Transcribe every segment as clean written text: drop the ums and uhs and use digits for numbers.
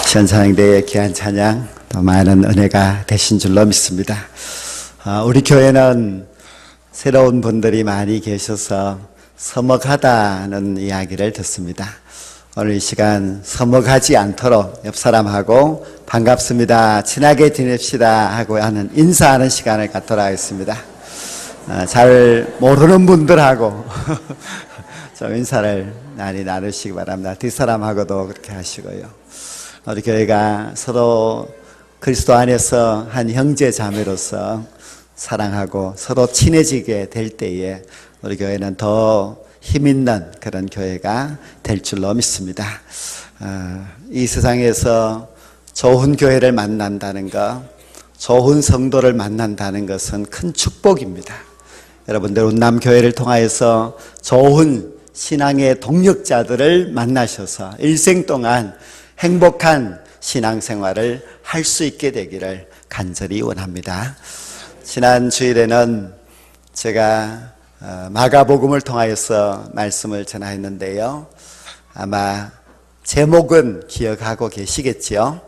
시원찬양대의 귀한 찬양 또 많은 은혜가 되신 줄로 믿습니다. 우리 교회는 새로운 분들이 많이 계셔서 서먹하다는 이야기를 듣습니다. 오늘 이 시간 서먹하지 않도록 옆 사람하고 반갑습니다, 친하게 지냅시다 하고 하는 인사하는 시간을 갖도록 하겠습니다. 잘 모르는 분들하고 좀 인사를 많이 나누시기 바랍니다. 뒷사람하고도 그렇게 하시고요. 우리 교회가 서로 그리스도 안에서 한 형제 자매로서 사랑하고 서로 친해지게 될 때에 우리 교회는 더 힘있는 그런 교회가 될 줄로 믿습니다. 이 세상에서 좋은 교회를 만난다는 것, 좋은 성도를 만난다는 것은 큰 축복입니다. 여러분들 운남교회를 통하여서 좋은 신앙의 동력자들을 만나셔서 일생 동안 행복한 신앙생활을 할 수 있게 되기를 간절히 원합니다. 지난 주일에는 제가 마가복음을 통하여서 말씀을 전하였는데요, 아마 제목은 기억하고 계시겠지요.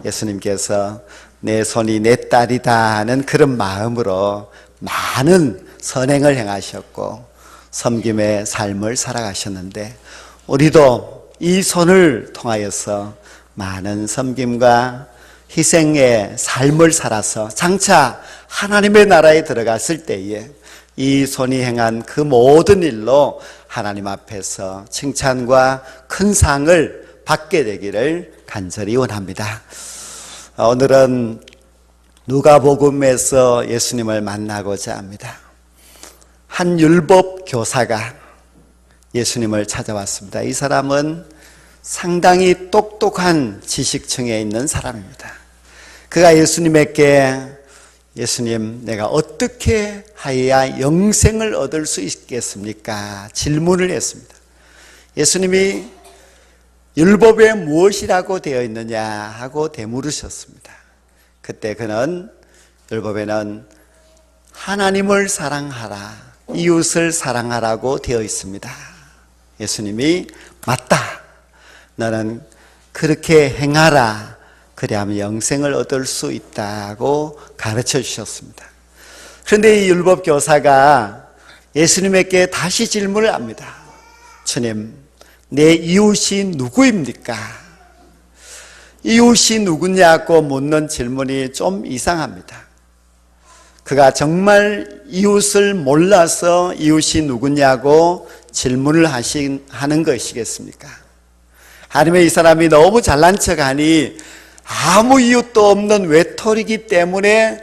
예수님께서 내 손이 내 딸이다 하는 그런 마음으로 많은 선행을 행하셨고 섬김의 삶을 살아가셨는데, 우리도 이 손을 통하여서 많은 섬김과 희생의 삶을 살아서 장차 하나님의 나라에 들어갔을 때에 이 손이 행한 그 모든 일로 하나님 앞에서 칭찬과 큰 상을 받게 되기를 간절히 원합니다. 오늘은 누가복음에서 예수님을 만나고자 합니다. 한 율법 교사가 예수님을 찾아왔습니다. 이 사람은 상당히 똑똑한 지식층에 있는 사람입니다. 그가 예수님에게 예수님, 내가 어떻게 하여야 영생을 얻을 수 있겠습니까? 질문을 했습니다. 예수님이 율법에 무엇이라고 되어 있느냐 하고 되물으셨습니다. 그때 그는 율법에는 하나님을 사랑하라, 이웃을 사랑하라고 되어 있습니다. 예수님이 맞다, 너는 그렇게 행하라, 그래야만 영생을 얻을 수 있다고 가르쳐 주셨습니다. 그런데 이 율법 교사가 예수님에게 다시 질문을 합니다. 주님, 내 이웃이 누구입니까? 이웃이 누구냐고 묻는 질문이 좀 이상합니다. 그가 정말 이웃을 몰라서 이웃이 누구냐고 질문을 하는 것이겠습니까? 아니면 이 사람이 너무 잘난 척하니 아무 이웃도 없는 외톨이기 때문에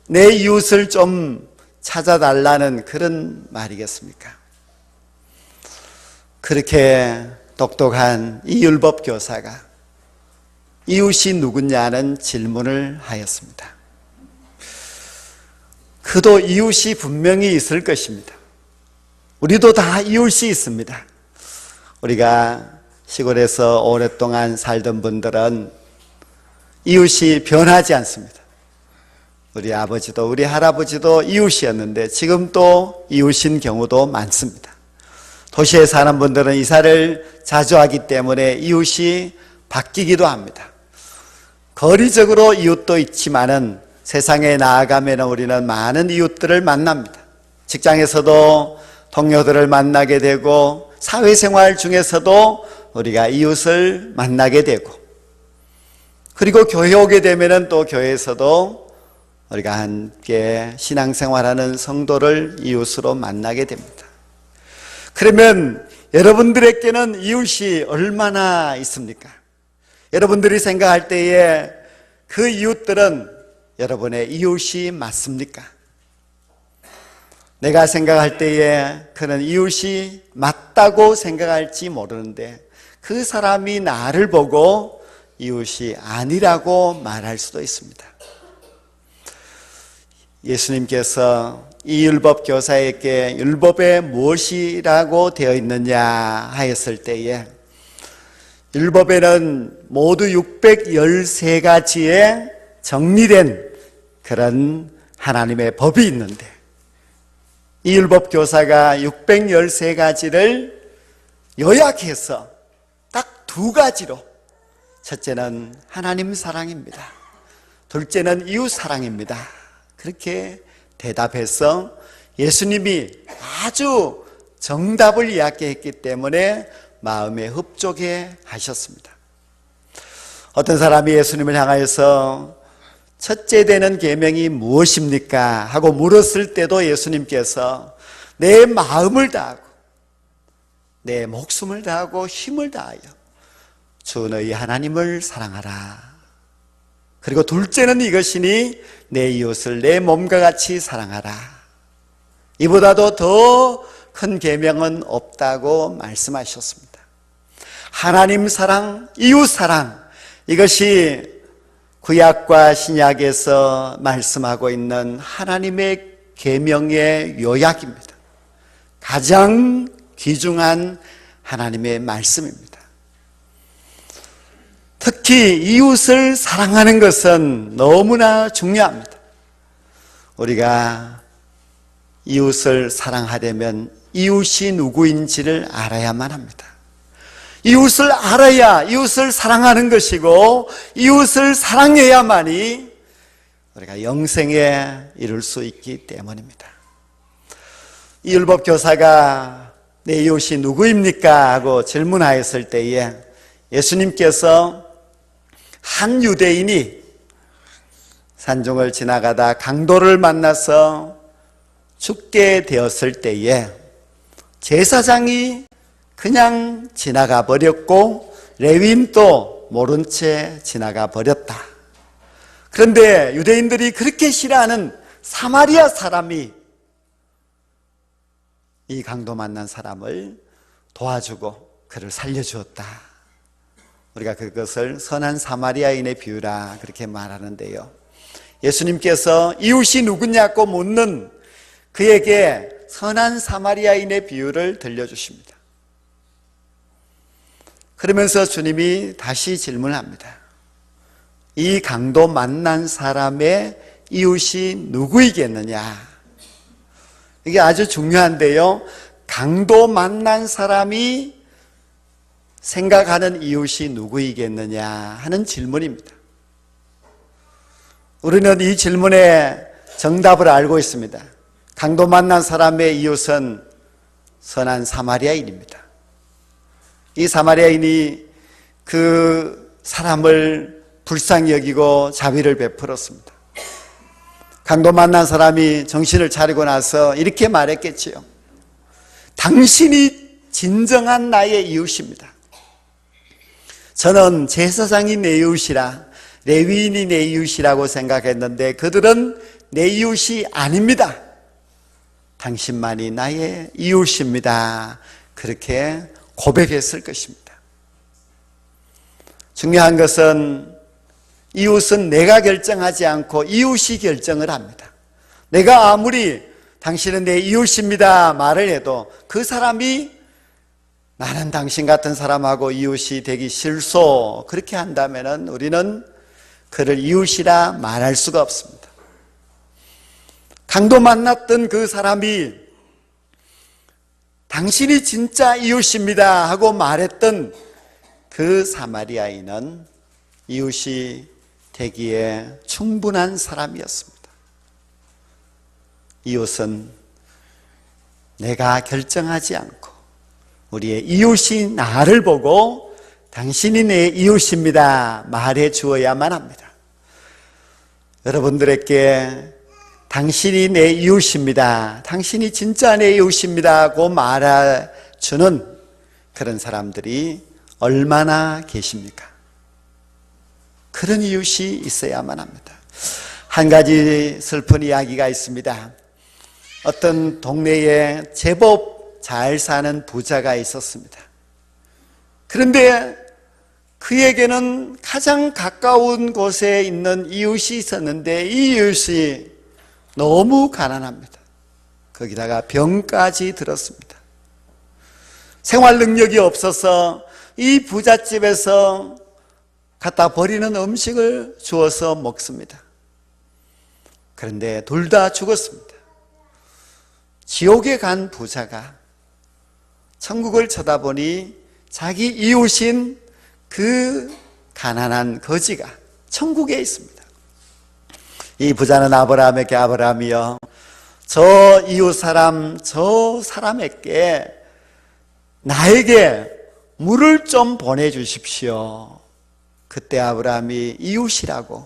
내 이웃을 좀 찾아달라는 그런 말이겠습니까? 그렇게 똑똑한 이 율법 교사가 이웃이 누구냐는 질문을 하였습니다. 그도 이웃이 분명히 있을 것입니다. 우리도 다 이웃이 있습니다. 우리가 시골에서 오랫동안 살던 분들은 이웃이 변하지 않습니다. 우리 아버지도 우리 할아버지도 이웃이었는데 지금 또 이웃인 경우도 많습니다. 도시에 사는 분들은 이사를 자주 하기 때문에 이웃이 바뀌기도 합니다. 거리적으로 이웃도 있지만은 세상에 나아가면 우리는 많은 이웃들을 만납니다. 직장에서도 동료들을 만나게 되고 사회생활 중에서도 우리가 이웃을 만나게 되고, 그리고 교회 오게 되면 또 교회에서도 우리가 함께 신앙생활하는 성도를 이웃으로 만나게 됩니다. 그러면 여러분들에게는 이웃이 얼마나 있습니까? 여러분들이 생각할 때에 그 이웃들은 여러분의 이웃이 맞습니까? 내가 생각할 때에 그는 이웃이 맞다고 생각할지 모르는데 그 사람이 나를 보고 이웃이 아니라고 말할 수도 있습니다. 예수님께서 이 율법 교사에게 율법에 무엇이라고 되어 있느냐 하였을 때에 율법에는 모두 613가지의 정리된 그런 하나님의 법이 있는데, 이 율법 교사가 613가지를 요약해서 딱 2가지로 첫째는 하나님 사랑입니다. 둘째는 이웃 사랑입니다. 그렇게 대답해서 예수님이 아주 정답을 이야기했기 때문에 마음에 흡족해 하셨습니다. 어떤 사람이 예수님을 향하여서 첫째 되는 계명이 무엇입니까? 하고 물었을 때도 예수님께서 내 마음을 다하고 내 목숨을 다하고 힘을 다하여 주 너희 하나님을 사랑하라. 그리고 둘째는 이것이니 내 이웃을 내 몸과 같이 사랑하라. 이보다도 더 큰 계명은 없다고 말씀하셨습니다. 하나님 사랑, 이웃 사랑, 이것이 구약과 신약에서 말씀하고 있는 하나님의 계명의 요약입니다. 가장 귀중한 하나님의 말씀입니다. 특히 이웃을 사랑하는 것은 너무나 중요합니다. 우리가 이웃을 사랑하려면 이웃이 누구인지를 알아야만 합니다. 이웃을 알아야 이웃을 사랑하는 것이고 이웃을 사랑해야만이 우리가 영생에 이룰 수 있기 때문입니다. 이 율법교사가 내 이웃이 누구입니까? 하고 질문하였을 때에 예수님께서 한 유대인이 산중을 지나가다 강도를 만나서 죽게 되었을 때에 제사장이 그냥 지나가 버렸고 레위인도 모른 채 지나가 버렸다. 그런데 유대인들이 그렇게 싫어하는 사마리아 사람이 이 강도 만난 사람을 도와주고 그를 살려주었다. 우리가 그것을 선한 사마리아인의 비유라 그렇게 말하는데요. 예수님께서 이웃이 누구냐고 묻는 그에게 선한 사마리아인의 비유를 들려주십니다. 그러면서 주님이 다시 질문합니다. 이 강도 만난 사람의 이웃이 누구이겠느냐? 이게 아주 중요한데요. 강도 만난 사람이 생각하는 이웃이 누구이겠느냐 하는 질문입니다. 우리는 이 질문의 정답을 알고 있습니다. 강도 만난 사람의 이웃은 선한 사마리아인입니다. 이 사마리아인이 그 사람을 불쌍히 여기고 자비를 베풀었습니다. 강도 만난 사람이 정신을 차리고 나서 이렇게 말했겠지요. 당신이 진정한 나의 이웃입니다. 저는 제사장이 내 이웃이라 레위인이 내 이웃이라고 생각했는데 그들은 내 이웃이 아닙니다. 당신만이 나의 이웃입니다. 그렇게 고백했을 것입니다. 중요한 것은 이웃은 내가 결정하지 않고 이웃이 결정을 합니다. 내가 아무리 당신은 내 이웃입니다 말을 해도 그 사람이 나는 당신 같은 사람하고 이웃이 되기 싫소 그렇게 한다면 우리는 그를 이웃이라 말할 수가 없습니다. 강도 만났던 그 사람이 당신이 진짜 이웃입니다 하고 말했던 그 사마리아인은 이웃이 되기에 충분한 사람이었습니다. 이웃은 내가 결정하지 않고 우리의 이웃이 나를 보고 당신이 내 이웃입니다 말해 주어야만 합니다. 여러분들에게 당신이 내 이웃입니다, 당신이 진짜 내 이웃입니다 고 말해주는 그런 사람들이 얼마나 계십니까? 그런 이웃이 있어야만 합니다. 한 가지 슬픈 이야기가 있습니다. 어떤 동네에 제법 잘 사는 부자가 있었습니다. 그런데 그에게는 가장 가까운 곳에 있는 이웃이 있었는데 이 이웃이 너무 가난합니다. 거기다가 병까지 들었습니다. 생활 능력이 없어서 이 부잣집에서 갖다 버리는 음식을 주어서 먹습니다. 그런데 둘 다 죽었습니다. 지옥에 간 부자가 천국을 쳐다보니 자기 이웃인 그 가난한 거지가 천국에 있습니다. 이 부자는 아브라함에게, 아브라함이여, 저 이웃 사람, 저 사람에게 나에게 물을 좀 보내주십시오. 그때 아브라함이 이웃이라고,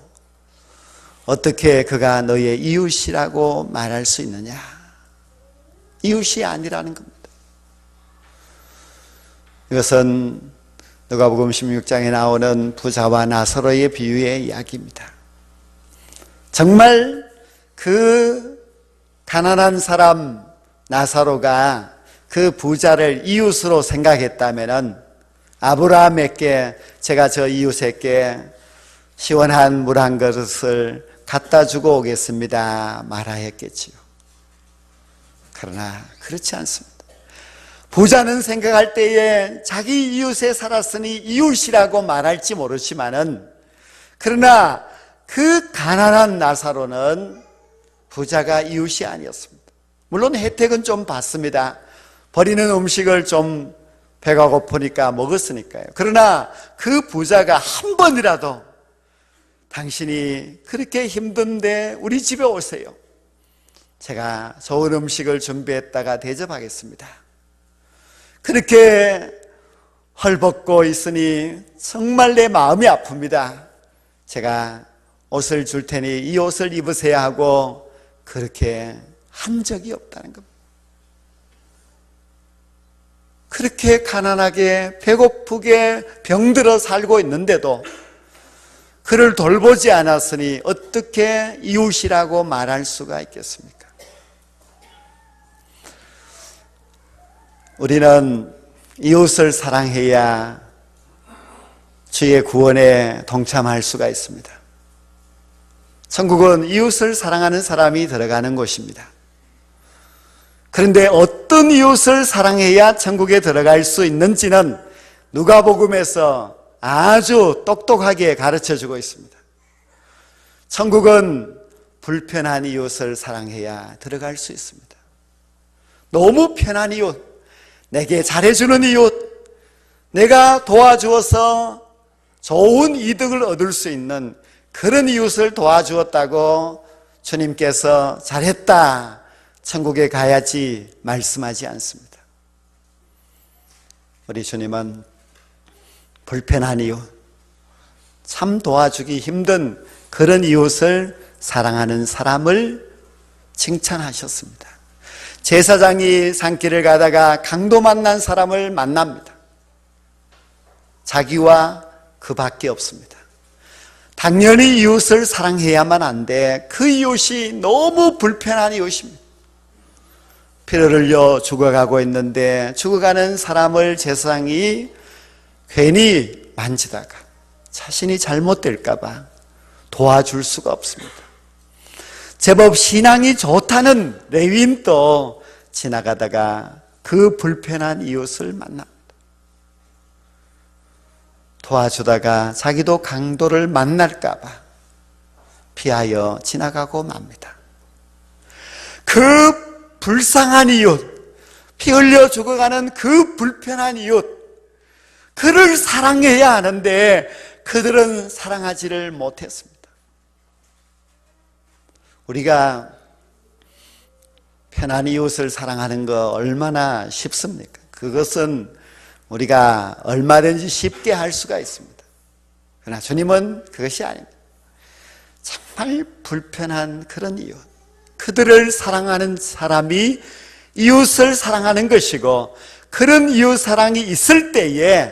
어떻게 그가 너의 이웃이라고 말할 수 있느냐? 이웃이 아니라는 겁니다. 이것은 누가복음 16장에 나오는 부자와 나사로의 비유의 이야기입니다. 정말 그 가난한 사람 나사로가 그 부자를 이웃으로 생각했다면 아브라함에게, 제가 저 이웃에게 시원한 물 한 그릇을 갖다 주고 오겠습니다 말하였겠지요. 그러나 그렇지 않습니다. 부자는 생각할 때에 자기 이웃에 살았으니 이웃이라고 말할지 모르지만은, 그러나 그 가난한 나사로는 부자가 이웃이 아니었습니다. 물론 혜택은 좀 받습니다. 버리는 음식을 좀 배가 고프니까 먹었으니까요. 그러나 그 부자가 한 번이라도 당신이 그렇게 힘든데 우리 집에 오세요. 제가 좋은 음식을 준비했다가 대접하겠습니다. 그렇게 헐벗고 있으니 정말 내 마음이 아픕니다. 제가 옷을 줄 테니 이 옷을 입으세요 하고 그렇게 한 적이 없다는 겁니다. 그렇게 가난하게 배고프게 병들어 살고 있는데도 그를 돌보지 않았으니 어떻게 이웃이라고 말할 수가 있겠습니까? 우리는 이웃을 사랑해야 주의 구원에 동참할 수가 있습니다. 천국은 이웃을 사랑하는 사람이 들어가는 곳입니다. 그런데 어떤 이웃을 사랑해야 천국에 들어갈 수 있는지는 누가복음에서 아주 똑똑하게 가르쳐주고 있습니다. 천국은 불편한 이웃을 사랑해야 들어갈 수 있습니다. 너무 편한 이웃, 내게 잘해주는 이웃, 내가 도와주어서 좋은 이득을 얻을 수 있는 그런 이웃을 도와주었다고 주님께서 잘했다, 천국에 가야지 말씀하지 않습니다. 우리 주님은 불편한 이웃, 참 도와주기 힘든 그런 이웃을 사랑하는 사람을 칭찬하셨습니다. 제사장이 산길을 가다가 강도 만난 사람을 만납니다. 자기와 그 밖에 없습니다. 당연히 이웃을 사랑해야만 한데 그 이웃이 너무 불편한 이웃입니다. 피를 흘려 죽어가고 있는데 죽어가는 사람을 제사장이 괜히 만지다가 자신이 잘못될까 봐 도와줄 수가 없습니다. 제법 신앙이 좋다는 레위인도 지나가다가 그 불편한 이웃을 만납니다. 도와주다가 자기도 강도를 만날까 봐 피하여 지나가고 맙니다. 그 불쌍한 이웃, 피 흘려 죽어가는 그 불편한 이웃, 그를 사랑해야 하는데 그들은 사랑하지를 못했습니다. 우리가 편한 이웃을 사랑하는 거 얼마나 쉽습니까? 그것은 우리가 얼마든지 쉽게 할 수가 있습니다. 그러나 주님은 그것이 아닙니다. 정말 불편한 그런 이웃, 그들을 사랑하는 사람이 이웃을 사랑하는 것이고, 그런 이웃 사랑이 있을 때에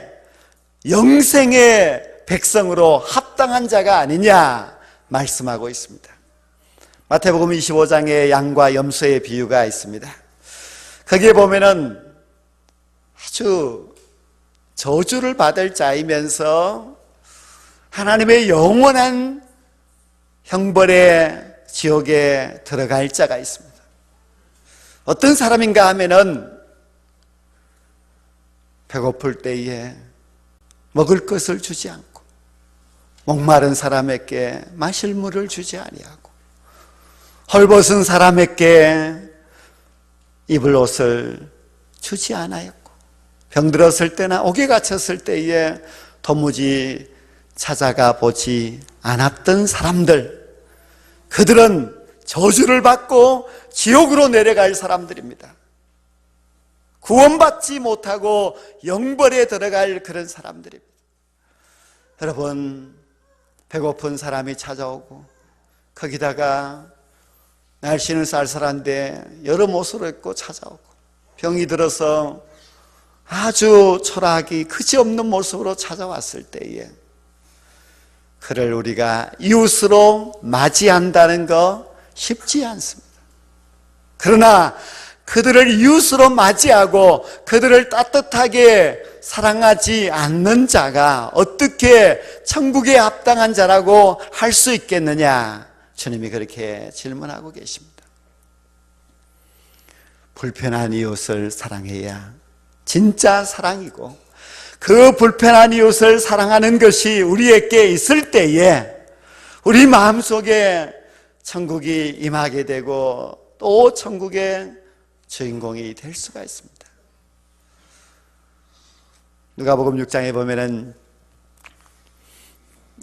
영생의 백성으로 합당한 자가 아니냐 말씀하고 있습니다. 마태복음 25장에 양과 염소의 비유가 있습니다. 거기에 보면은 아주 저주를 받을 자이면서 하나님의 영원한 형벌의 지옥에 들어갈 자가 있습니다. 어떤 사람인가 하면은 배고플 때에 먹을 것을 주지 않고, 목마른 사람에게 마실 물을 주지 아니하고, 헐벗은 사람에게 입을 옷을 주지 않았고, 병들었을 때나 옥에 갇혔을 때에 도무지 찾아가 보지 않았던 사람들, 그들은 저주를 받고 지옥으로 내려갈 사람들입니다. 구원받지 못하고 영벌에 들어갈 그런 사람들입니다. 여러분, 배고픈 사람이 찾아오고 거기다가 날씨는 쌀쌀한데 여름 옷을 입고 찾아오고 병이 들어서 아주 초라하기 그지없는 모습으로 찾아왔을 때에 그를 우리가 이웃으로 맞이한다는 거 쉽지 않습니다. 그러나 그들을 이웃으로 맞이하고 그들을 따뜻하게 사랑하지 않는 자가 어떻게 천국에 합당한 자라고 할 수 있겠느냐? 주님이 그렇게 질문하고 계십니다. 불편한 이웃을 사랑해야 진짜 사랑이고, 그 불편한 이웃을 사랑하는 것이 우리에게 있을 때에 우리 마음속에 천국이 임하게 되고 또 천국의 주인공이 될 수가 있습니다. 누가복음 6장에 보면은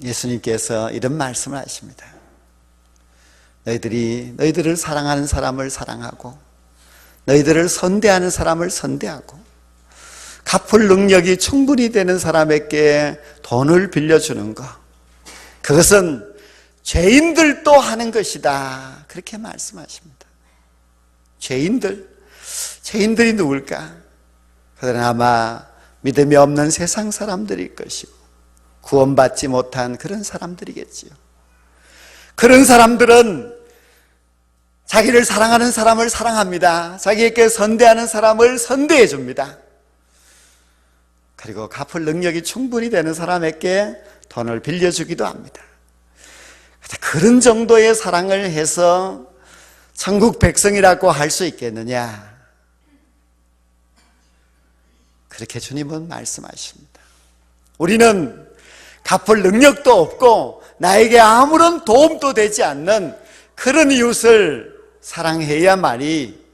예수님께서 이런 말씀을 하십니다. 너희들을 사랑하는 사람을 사랑하고 너희들을 선대하는 사람을 선대하고 갚을 능력이 충분히 되는 사람에게 돈을 빌려주는 것, 그것은 죄인들도 하는 것이다. 그렇게 말씀하십니다. 죄인들이 누굴까? 그들은 아마 믿음이 없는 세상 사람들일 것이고 구원받지 못한 그런 사람들이겠지요. 그런 사람들은 자기를 사랑하는 사람을 사랑합니다. 자기에게 선대하는 사람을 선대해 줍니다. 그리고 갚을 능력이 충분히 되는 사람에게 돈을 빌려주기도 합니다. 그런 정도의 사랑을 해서 천국 백성이라고 할 수 있겠느냐? 그렇게 주님은 말씀하십니다. 우리는 갚을 능력도 없고 나에게 아무런 도움도 되지 않는 그런 이웃을 사랑해야만이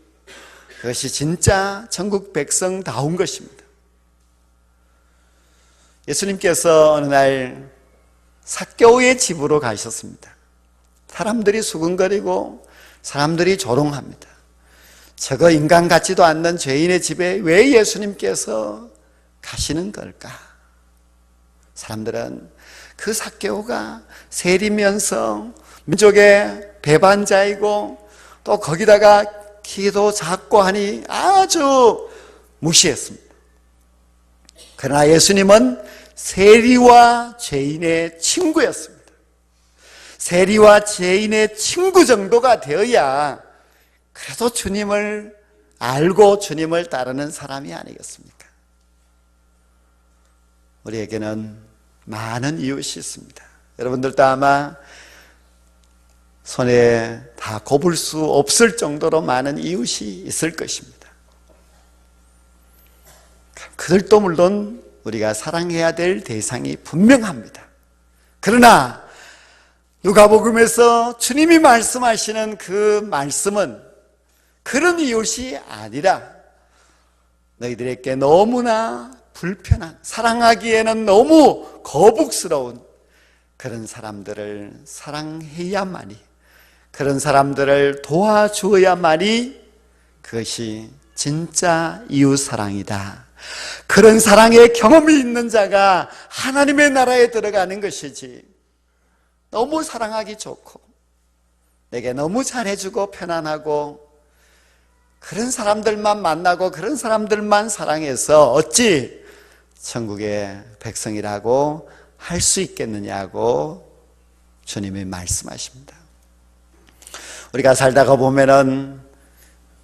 그것이 진짜 천국 백성다운 것입니다. 예수님께서 어느 날 삭개오의 집으로 가셨습니다. 사람들이 수근거리고 사람들이 조롱합니다. 저거 인간 같지도 않는 죄인의 집에 왜 예수님께서 가시는 걸까? 사람들은 그 삭개오가 세리면서 민족의 배반자이고 또 거기다가 키도 작고 하니 아주 무시했습니다. 그러나 예수님은 세리와 죄인의 친구였습니다. 세리와 죄인의 친구 정도가 되어야 그래도 주님을 알고 주님을 따르는 사람이 아니겠습니까? 우리에게는 많은 이웃이 있습니다. 여러분들도 아마 손에 다 꼽을 수 없을 정도로 많은 이웃이 있을 것입니다. 그들도 물론 우리가 사랑해야 될 대상이 분명합니다. 그러나 누가복음에서 주님이 말씀하시는 그 말씀은 그런 이웃이 아니라 너희들에게 너무나 불편한, 사랑하기에는 너무 거북스러운 그런 사람들을 사랑해야만이, 그런 사람들을 도와주어야만이 그것이 진짜 이웃사랑이다. 그런 사랑의 경험이 있는 자가 하나님의 나라에 들어가는 것이지, 너무 사랑하기 좋고 내게 너무 잘해주고 편안하고 그런 사람들만 만나고 그런 사람들만 사랑해서 어찌 천국의 백성이라고 할 수 있겠느냐고 주님이 말씀하십니다. 우리가 살다가 보면은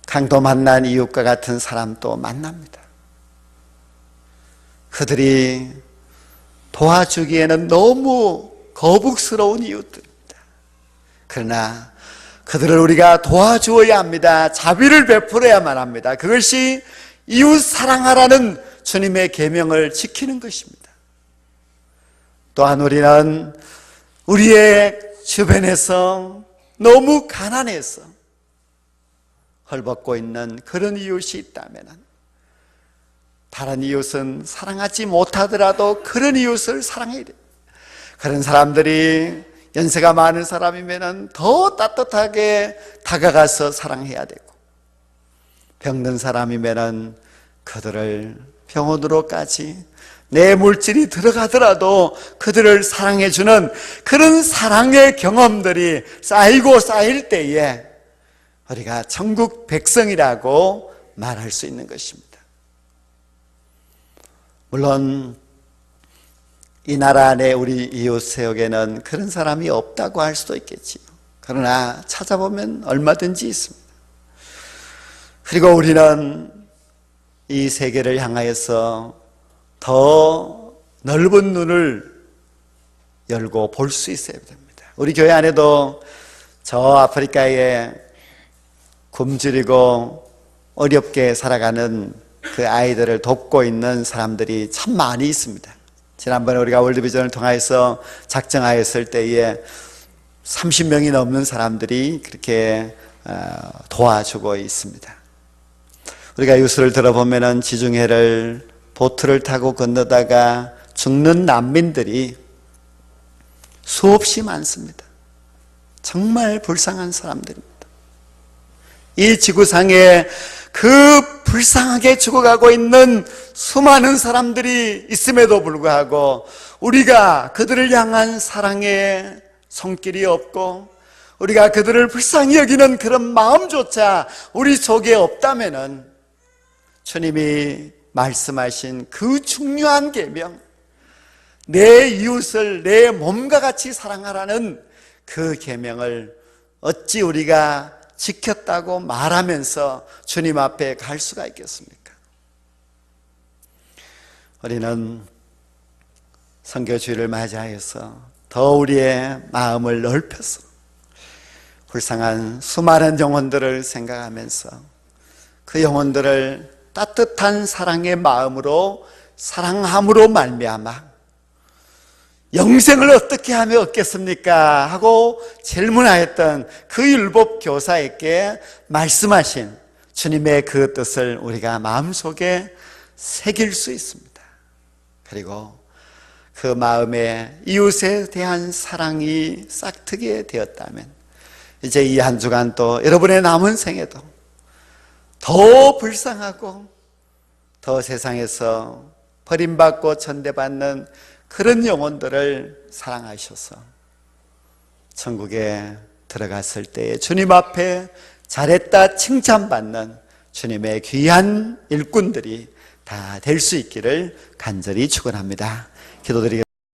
강도 만난 이웃과 같은 사람도 만납니다. 그들이 도와주기에는 너무 거북스러운 이웃들입니다. 그러나 그들을 우리가 도와주어야 합니다. 자비를 베풀어야만 합니다. 그것이 이웃 사랑하라는 주님의 계명을 지키는 것입니다. 또한 우리는 우리의 주변에서 너무 가난해서 헐벗고 있는 그런 이웃이 있다면 다른 이웃은 사랑하지 못하더라도 그런 이웃을 사랑해야 됩니다. 그런 사람들이 연세가 많은 사람이면 더 따뜻하게 다가가서 사랑해야 되고, 병든 사람이면 그들을 병원으로까지 내 물질이 들어가더라도 그들을 사랑해주는 그런 사랑의 경험들이 쌓이고 쌓일 때에 우리가 천국 백성이라고 말할 수 있는 것입니다. 물론 이 나라 안에 우리 이웃세역에는 그런 사람이 없다고 할 수도 있겠지요. 그러나 찾아보면 얼마든지 있습니다. 그리고 우리는 이 세계를 향하여서 더 넓은 눈을 열고 볼 수 있어야 됩니다. 우리 교회 안에도 저 아프리카에 굶주리고 어렵게 살아가는 그 아이들을 돕고 있는 사람들이 참 많이 있습니다. 지난번에 우리가 월드비전을 통해서 작정하였을 때에 30명이 넘는 사람들이 그렇게 도와주고 있습니다. 우리가 뉴스를 들어보면 지중해를 보트를 타고 건너다가 죽는 난민들이 수없이 많습니다. 정말 불쌍한 사람들입니다. 이 지구상에 그 불쌍하게 죽어가고 있는 수많은 사람들이 있음에도 불구하고 우리가 그들을 향한 사랑의 손길이 없고 우리가 그들을 불쌍히 여기는 그런 마음조차 우리 속에 없다면은 주님이 말씀하신 그 중요한 계명, 내 이웃을 내 몸과 같이 사랑하라는 그 계명을 어찌 우리가 지켰다고 말하면서 주님 앞에 갈 수가 있겠습니까? 우리는 선교주의를 맞이하여서 더 우리의 마음을 넓혀서 불쌍한 수많은 영혼들을 생각하면서 그 영혼들을 따뜻한 사랑의 마음으로 사랑함으로 말미암아 영생을 어떻게 하면 얻겠습니까? 하고 질문하였던 그 율법 교사에게 말씀하신 주님의 그 뜻을 우리가 마음속에 새길 수 있습니다. 그리고 그 마음에 이웃에 대한 사랑이 싹트게 되었다면 이제 이 한 주간 또 여러분의 남은 생에도 더 불쌍하고 더 세상에서 버림받고 천대받는 그런 영혼들을 사랑하셔서 천국에 들어갔을 때에 주님 앞에 잘했다 칭찬받는 주님의 귀한 일꾼들이 다 될 수 있기를 간절히 축원합니다. 기도드리겠습니다.